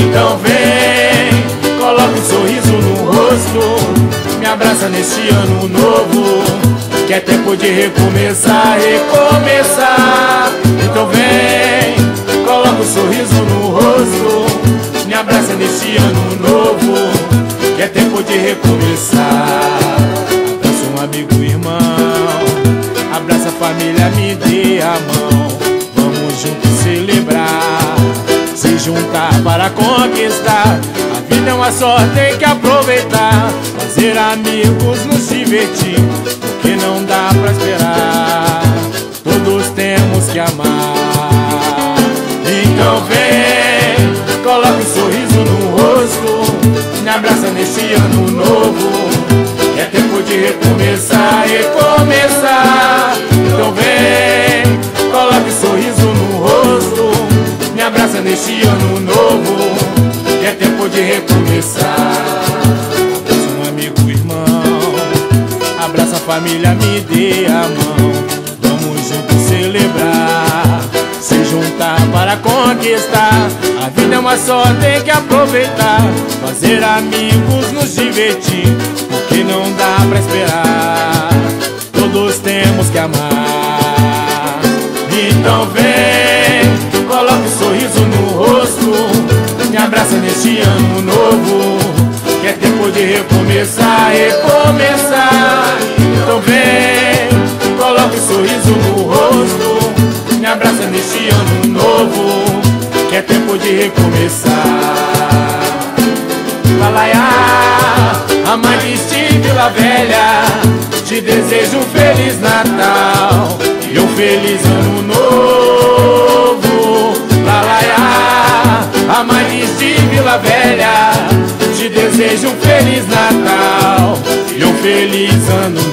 Então vem, coloca um sorriso no rosto, me abraça neste ano novo, que é tempo de recomeçar, recomeçar. Então vem, coloca um sorriso no rosto, me abraça neste ano novo, que é tempo de recomeçar. Abraça um amigo, irmão, abraça a família, me dê a mão. Vamos juntos celebrar, se juntar para conquistar. A vida é uma só, tem que aproveitar, fazer amigos, nos divertir, porque não dá pra esperar, todos temos que amar. Então vem, coloca um sorriso no rosto, me abraça neste ano novo, que é tempo de recomeçar, recomeçar. Então vem, coloca um sorriso no rosto, me abraça neste ano novo, que é tempo de recomeçar. Abraça um amigo, irmão, abraça a família, me dê a mão. Vamos juntos celebrar, se juntar para conquistar. A vida é uma só, tem que aproveitar, fazer amigos, nos divertir, porque não dá pra esperar, todos temos que amar. Então vem, coloca um sorriso no rosto, me abraça neste ano novo, que é tempo de recomeçar, recomeçar. Então vem, coloca um sorriso no rosto, me abraça neste ano novo, que é tempo de recomeçar. Lalaiá, a mãe de Vila Velha, te desejo um Feliz Natal e um Feliz Ano Novo. Lalaiá, a mãe de Vila Velha, te desejo um Feliz Natal e um Feliz Ano Novo.